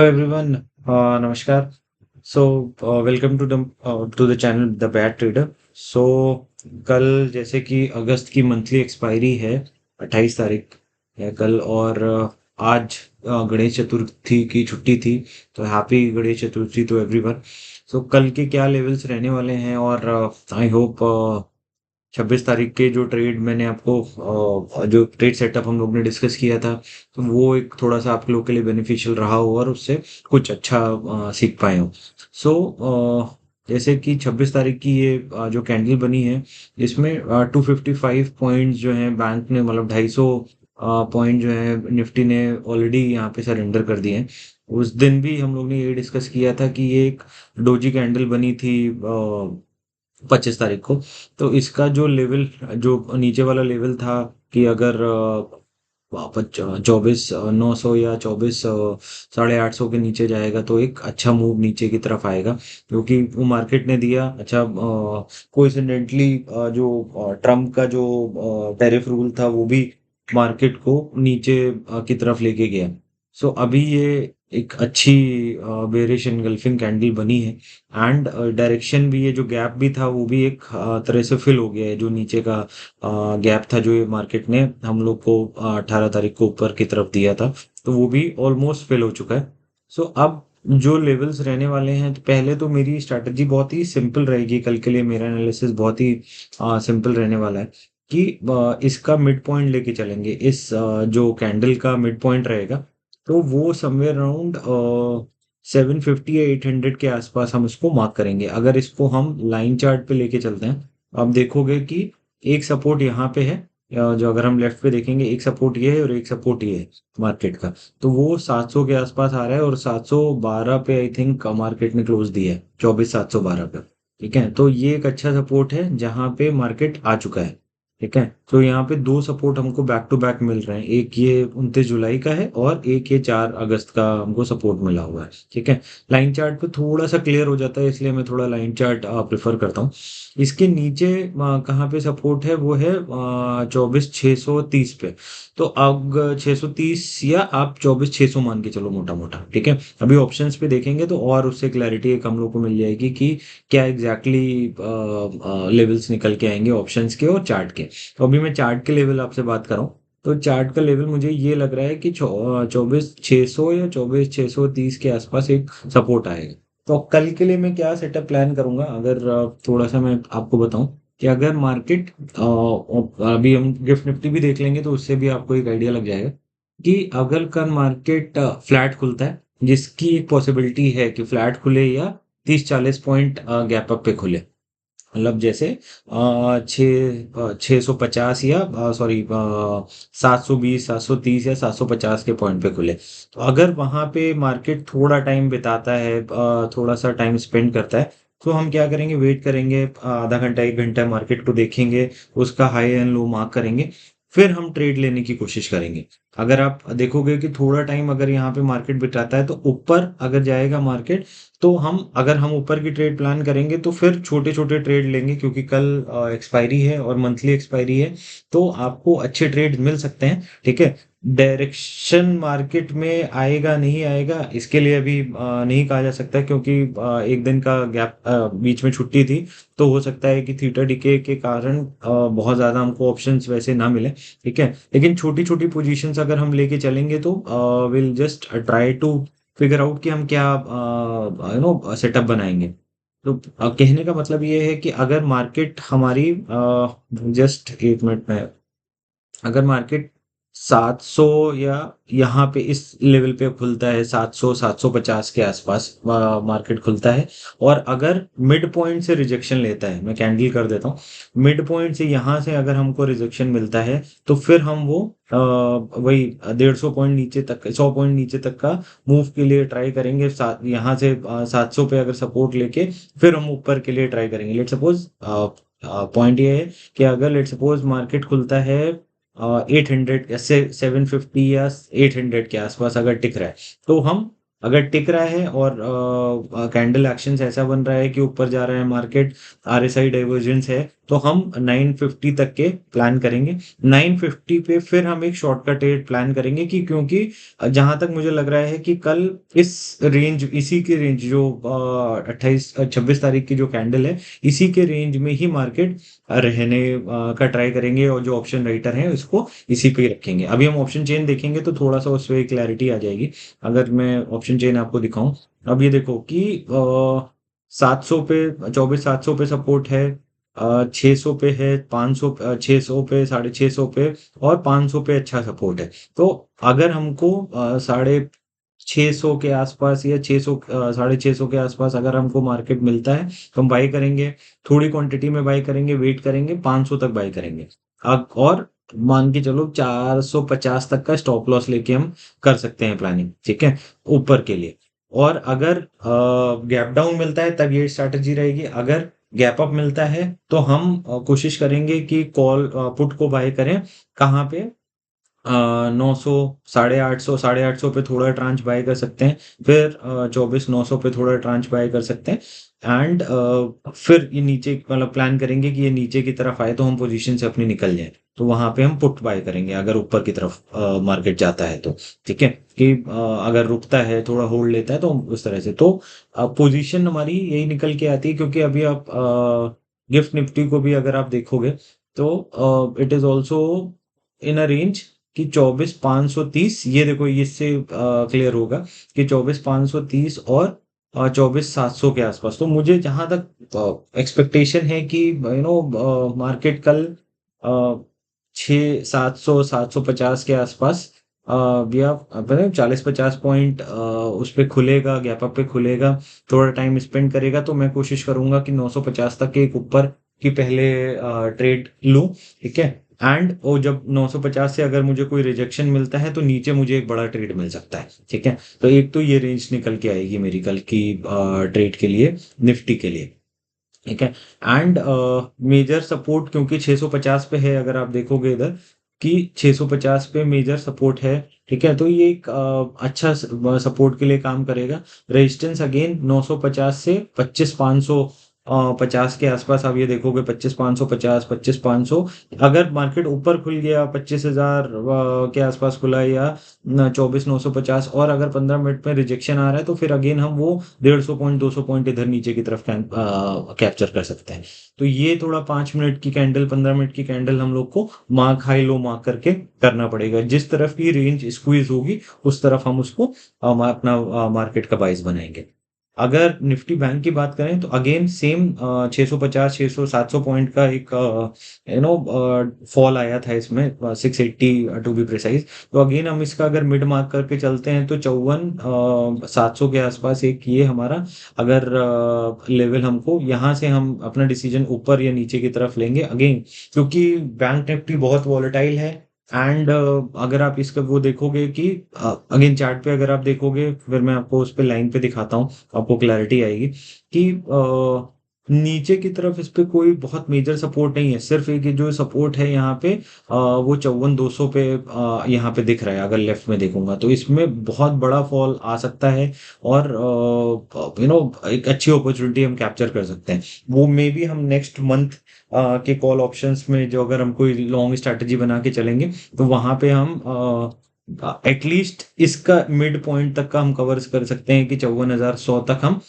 everyone, नमस्कार. So welcome to the channel The Bad Trader. So कल जैसे कि अगस्त की मंथली एक्सपायरी है 28 तारीख है कल और आज गणेश चतुर्थी की छुट्टी थी. तो happy Ganesh Chaturthi to everyone. So कल के क्या लेवल्स रहने वाले हैं और आई होप 26 तारीख के जो ट्रेड मैंने आपको जो ट्रेड सेटअप हम लोग ने डिस्कस किया था, तो वो एक थोड़ा सा आप लोग के लिए बेनिफिशियल रहा हो और उससे कुछ अच्छा सीख पाए हो. सो जैसे कि 26 तारीख की ये जो कैंडल बनी है, इसमें 255 पॉइंट जो है बैंक ने, मतलब 250 पॉइंट जो है निफ्टी ने ऑलरेडी यहाँ पे सरेंडर कर दिए हैं. उस दिन भी हम लोग ने ये डिस्कस किया था कि ये एक डोजी कैंडल बनी थी 25 तारीख को. तो इसका जो लेवल, जो नीचे वाला लेवल था, कि अगर वापस 24,900 या 24,850 के नीचे जाएगा तो एक अच्छा मूव नीचे की तरफ आएगा, क्योंकि वो मार्केट ने दिया. अच्छा, कोइंसिडेंटली जो ट्रम्प का जो टैरिफ रूल था वो भी मार्केट को नीचे की तरफ लेके गया. सो अभी ये एक अच्छी बेरिश एनगल्फिंग कैंडल बनी है. एंड डायरेक्शन भी, ये जो गैप भी था वो भी एक तरह से फिल हो गया है. जो नीचे का गैप था जो ये मार्केट ने हम लोग को 18 तारीख को ऊपर की तरफ दिया था, तो वो भी ऑलमोस्ट फिल हो चुका है. सो अब जो लेवल्स रहने वाले हैं, तो पहले तो मेरी स्ट्रैटेजी बहुत ही सिंपल रहेगी कल के लिए. मेरा एनालिसिस बहुत ही सिंपल रहने वाला है कि इसका मिड पॉइंट लेके चलेंगे. इस जो कैंडल का मिड पॉइंट रहेगा, तो वो समवेयर अराउंड 750 या 800 के आसपास हम इसको मार्क करेंगे. अगर इसको हम लाइन चार्ट पे लेके चलते हैं, आप देखोगे कि एक सपोर्ट यहाँ पे है, जो अगर हम लेफ्ट पे देखेंगे, एक सपोर्ट ये है और एक सपोर्ट ये है मार्केट का. तो वो 700 के आसपास आ रहा है और 712 पे आई थिंक मार्केट ने क्लोज दिया है, 24,712 पे. ठीक है, तो ये एक अच्छा सपोर्ट है जहां पे मार्केट आ चुका है. ठीक है, तो यहाँ पे दो सपोर्ट हमको बैक टू बैक मिल रहे हैं. एक ये 29 जुलाई का है और एक ये 4 अगस्त का हमको सपोर्ट मिला हुआ है. ठीक है, लाइन चार्ट पे थोड़ा सा क्लियर हो जाता है, इसलिए मैं थोड़ा लाइन चार्ट प्रेफर करता हूँ. इसके नीचे कहाँ पे सपोर्ट है, वो है 24,630 पे. तो अब 630 या आप 24,600 मान के चलो मोटा मोटा. ठीक है, अभी ऑप्शंस पे देखेंगे तो और उससे क्लैरिटी एक हम लोग को मिल जाएगी कि क्या एग्जैक्टली लेवल्स निकल के आएंगे ऑप्शंस के और चार्ट के. तो अभी मैं चार्ट के लेवल आपसे बात कर रहा हूँ. तो चार्ट का लेवल मुझे ये लग रहा है कि 24,600 या 24,630 के आसपास एक सपोर्ट आएगा. तो कल के लिए मैं क्या सेटअप प्लान करूंगा, अगर थोड़ा सा मैं आपको बताऊं, कि अगर मार्केट, अभी हम गिफ्ट निफ्टी भी देख लेंगे तो उससे भी आपको एक आइडिया लग जाएगा कि अगर कल मार्केट फ्लैट खुलता है, जिसकी एक पॉसिबिलिटी है कि फ्लैट खुले या 30-40 पॉइंट गैप अप पे खुले. मतलब जैसे 650 या सॉरी 720, 730 या 750 के पॉइंट पे खुले. तो अगर वहां पे मार्केट थोड़ा टाइम बिताता है, थोड़ा सा टाइम स्पेंड करता है, तो हम क्या करेंगे, वेट करेंगे आधा घंटा 1 घंटा, मार्केट को देखेंगे, उसका हाई एंड लो मार्क करेंगे, फिर हम ट्रेड लेने की कोशिश करेंगे. अगर आप देखोगे कि थोड़ा टाइम अगर यहाँ पे मार्केट बिताता है, तो ऊपर अगर जाएगा मार्केट, तो अगर हम ऊपर की ट्रेड प्लान करेंगे तो फिर छोटे छोटे ट्रेड लेंगे, क्योंकि कल एक्सपायरी है और मंथली एक्सपायरी है, तो आपको अच्छे ट्रेड मिल सकते हैं. ठीक है, डायरेक्शन मार्केट में आएगा नहीं आएगा इसके लिए अभी नहीं कहा जा सकता, क्योंकि एक दिन का गैप, बीच में छुट्टी थी, तो हो सकता है कि थीटा डिके के कारण बहुत ज्यादा हमको ऑप्शंस वैसे ना मिले. ठीक है, लेकिन छोटी छोटी पोजीशंस अगर हम लेके चलेंगे तो will just try to figure out कि हम क्या सेटअप बनाएंगे. तो कहने का मतलब ये है कि अगर मार्केट हमारी, जस्ट 1 मिनट में, अगर मार्केट 700 या यहाँ पे इस लेवल पे खुलता है, 700 750 के आसपास मार्केट खुलता है, और अगर मिड पॉइंट से रिजेक्शन लेता है, मैं कैंडल कर देता हूँ, मिड पॉइंट से यहाँ से अगर हमको रिजेक्शन मिलता है, तो फिर हम वो वही 150 पॉइंट नीचे तक, 100 पॉइंट नीचे तक का मूव के लिए ट्राई करेंगे. यहाँ से 700 पे अगर सपोर्ट लेके फिर हम ऊपर के लिए ट्राई करेंगे. लेट सपोज पॉइंट ये है कि अगर लेट सपोज मार्केट खुलता है 800 या 750 या 800 के आसपास अगर टिक रहा है, तो हम, अगर टिक रहा है और कैंडल एक्शन ऐसा बन रहा है कि ऊपर जा रहा है मार्केट, आरएसआई डाइवर्जेंस है, तो हम 950 तक के प्लान करेंगे। 950 पे फिर हम एक शॉर्ट का ट्रेड प्लान करेंगे कि क्योंकि जहां तक मुझे लग रहा है कि कल इस रेंज, इसी की रेंज जो 26 तारीख की जो कैंडल है, इसी के रेंज में ही मार्केट रहने का ट्राई करेंगे, और जो ऑप्शन राइटर हैं उसको इसी पे ही रखेंगे। अभी हम ऑप्शन चेन देखेंगे तो थोड़ा सा उसमें क्लैरिटी आ जाएगी। अगर मैं ऑप्शन चेन आपको दिखाऊं, अब ये देखो कि 700 पे, 24,700 पे सपोर्ट है, 600 पे है, 500, 600 पे, 650 पे, और 500 पे अच्छा सपोर्ट है। तो अगर हमको 650 के आसपास या 600, 650 के आसपास अगर हमको मार्केट मिलता है तो हम बाई करेंगे। थोड़ी क्वांटिटी में बाई करेंगे, वेट करेंगे, 500 तक बाई करेंगे। अब और मान के चलो 450 तक का स्टॉप लॉस लेके हम कर सकते हैं प्लानिंग, ठीक है, ऊपर के लिए। और अगर गैप डाउन मिलता है तब ये स्ट्रैटेजी रहेगी। अगर गैप अप मिलता है तो हम कोशिश करेंगे कि कॉल पुट को बाय करें। कहाँ पे? 900, 850, 850 पे थोड़ा ट्रांच बाय कर सकते हैं। फिर 24,900 पे थोड़ा ट्रांच बाय कर सकते हैं। एंड फिर ये नीचे, मतलब प्लान करेंगे कि ये नीचे की तरफ आए तो हम पोजीशन से अपनी निकल जाए, तो वहां पे हम पुट बाय करेंगे अगर ऊपर की तरफ मार्केट जाता है तो। ठीक है, कि अगर रुकता है, थोड़ा होल्ड लेता है, तो हम उस तरह से तो पोजीशन हमारी यही निकल के आती है। क्योंकि अभी आप गिफ्ट निफ्टी को भी अगर आप देखोगे तो it is also in a range कि 24,530, ये देखो, ये इससे क्लियर होगा कि 24,530 और 24,700 के आसपास। तो मुझे जहां तक एक्सपेक्टेशन है कि मार्केट कल 6, 700, 750 के आसपास या 40-50 पॉइंट उस पे खुलेगा, गैप अप पे खुलेगा, थोड़ा टाइम स्पेंड करेगा। तो मैं कोशिश करूंगा कि 950 तक के एक ऊपर की पहले ट्रेड लूं, ठीक है। एंड वो जब 950 से अगर मुझे कोई रिजेक्शन मिलता है तो नीचे मुझे एक बड़ा ट्रेड मिल सकता है, ठीक है। तो एक तो ये रेंज निकल के आएगी मेरी कल की ट्रेड के लिए, निफ्टी के लिए, ठीक है। एंड मेजर सपोर्ट क्योंकि 650 पे है, अगर आप देखोगे इधर कि 650 पे मेजर सपोर्ट है, ठीक है, तो ये एक अच्छा सपोर्ट के लिए काम करेगा। रेजिस्टेंस अगेन 950 से 25,500, 50 के आसपास आप ये देखोगे, 25,550, 25,500। अगर मार्केट ऊपर खुल गया 25,000 के आसपास खुला, या 24,950, और अगर 15 मिनट में रिजेक्शन आ रहा है, तो फिर अगेन हम वो 150 पॉइंट, 200 पॉइंट इधर नीचे की तरफ कैप्चर कर सकते हैं। तो ये थोड़ा 5 मिनट की कैंडल, 15 मिनट की कैंडल हम लोग को मार्क हाई लो मार्क करके करना पड़ेगा। जिस तरफ की रेंज स्क्वीज होगी उस तरफ हम उसको अपना मार्केट का बाइस बनाएंगे। अगर निफ्टी बैंक की बात करें तो अगेन सेम 650, 600, 700 पॉइंट का एक फॉल आया था इसमें, 680 टू बी प्रिसाइज। तो अगेन हम इसका अगर मिड मार्क करके चलते हैं तो 54,700 के आसपास एक ये हमारा अगर लेवल, हमको यहाँ से हम अपना डिसीजन ऊपर या नीचे की तरफ लेंगे अगेन, क्योंकि बैंक निफ्टी बहुत वॉलेटाइल है। एंड अगर आप इसका वो देखोगे कि अगेन चार्ट पे अगर आप देखोगे, फिर मैं आपको उस पे लाइन पे दिखाता हूँ, आपको क्लैरिटी आएगी कि नीचे की तरफ इस पे कोई बहुत मेजर सपोर्ट नहीं है। सिर्फ एक ये जो सपोर्ट है यहाँ पे, वो 54,200 पे यहाँ पे दिख रहा है। अगर लेफ्ट में देखूंगा तो इसमें बहुत बड़ा फॉल आ सकता है, और एक अच्छी अपॉर्चुनिटी हम कैप्चर कर सकते हैं। वो मे बी हम नेक्स्ट मंथ के कॉल ऑप्शंस में, जो अगर हम कोई लॉन्ग स्ट्रैटेजी बना के चलेंगे तो वहां पे हम एटलीस्ट इसका मिड पॉइंट तक का हम कवर कर सकते हैं कि 54,100 तक हम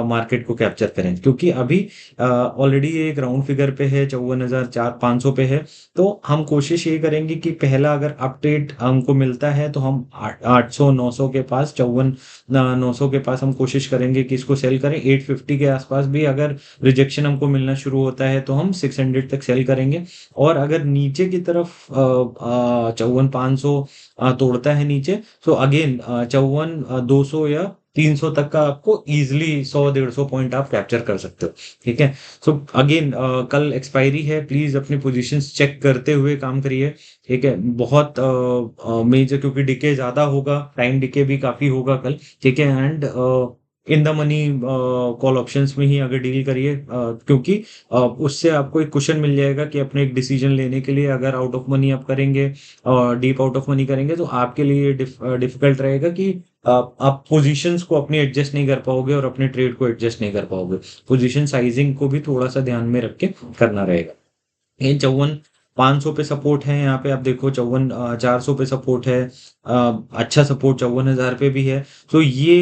मार्केट को कैप्चर करें। क्योंकि अभी ऑलरेडी ये एक राउंड फिगर पे है, 54,400-500 पे है। तो हम कोशिश ये करेंगे कि पहला अगर अपडेट हमको मिलता है तो हम 800, 900 के पास, 54,900 के पास हम कोशिश करेंगे कि इसको सेल करें। 850 के आसपास भी अगर रिजेक्शन हमको मिलना शुरू होता है तो हम 600 तक सेल करेंगे। और अगर नीचे की तरफ 54,500 तोड़ता है नीचे, तो अगेन 54,200 या 300 तक का आपको इजिली 100-150 पॉइंट आप कैप्चर कर सकते हो, ठीक है। सो अगेन कल एक्सपायरी है, प्लीज अपनी पोजीशंस चेक करते हुए काम करिए, ठीक है। बहुत मेजर, क्योंकि डिके ज्यादा होगा, टाइम डिके भी काफी होगा कल, ठीक है। And in the money call options में ही अगर डील करिए, क्योंकि उससे आपको एक क्वेश्चन मिल जाएगा कि अपने एक डिसीजन लेने के लिए अगर आउट ऑफ मनी आप करेंगे और डीप आउट ऑफ मनी करेंगे तो आपके लिए डिफिकल्ट रहेगा कि आप पोजीशंस को अपनी एडजस्ट नहीं कर पाओगे और अपने ट्रेड को एडजस्ट नहीं कर पाओगे। पोजीशन साइजिंग को भी थोड़ा सा ध्यान में रख के करना रहेगा। ये 54,500 पे सपोर्ट है, यहाँ पे आप देखो 54,400 पे सपोर्ट है, अच्छा सपोर्ट 54,000 पे भी है। तो ये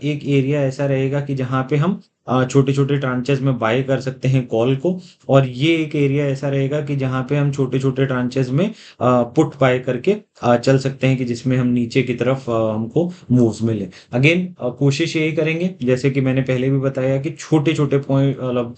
एक एरिया ऐसा रहेगा कि जहाँ पे हम छोटे छोटे ट्रांचेस में बाय कर सकते हैं कॉल को, और ये एक एरिया ऐसा रहेगा कि जहाँ पे हम छोटे छोटे ट्रांचेस में पुट बाय करके चल सकते हैं, कि जिसमें हम नीचे की तरफ हमको मूव्स मिले। अगेन कोशिश यही करेंगे, जैसे कि मैंने पहले भी बताया, कि छोटे छोटे पॉइंट मतलब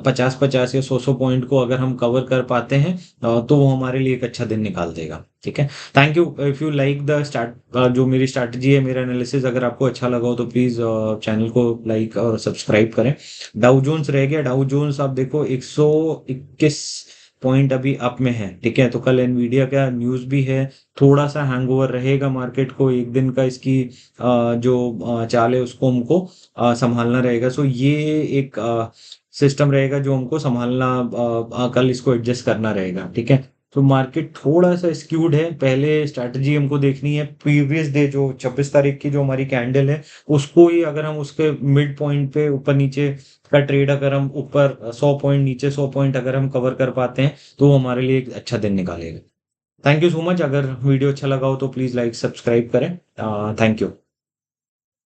50-50 या 100-100 पॉइंट को अगर हम कवर कर पाते हैं तो वो हमारे लिए एक अच्छा दिन निकाल देगा। ठीक है। Thank you. If you like the जो मेरी स्ट्रैटेजी है, मेरा एनालिसिस अगर आपको अच्छा लगा हो तो प्लीज चैनल को लाइक और सब्सक्राइब करें। डाउ जोन्स रह गया, डाउ जोन्स आप देखो 121 पॉइंट अभी अप में है। ठीक है, तो कल एनवीडिया का न्यूज भी है, थोड़ा सा हैंगओवर रहेगा मार्केट को, एक दिन का इसकी जो चाल है उसको हमको संभालना रहेगा। सो ये एक सिस्टम रहेगा जो हमको संभालना, कल इसको एडजस्ट करना रहेगा। ठीक है। तो मार्केट थोड़ा सा स्क्यूड है, पहले स्ट्रैटेजी हमको देखनी है प्रीवियस डे जो 26 तारीख की जो हमारी कैंडल है, उसको ही अगर हम उसके मिड पॉइंट पे ऊपर नीचे का ट्रेड, अगर हम ऊपर 100 पॉइंट नीचे 100 पॉइंट अगर हम कवर कर पाते हैं तो वो हमारे लिए एक अच्छा दिन निकालेगा। Thank you so much. अगर वीडियो अच्छा लगा हो तो प्लीज लाइक सब्सक्राइब करें। Thank you.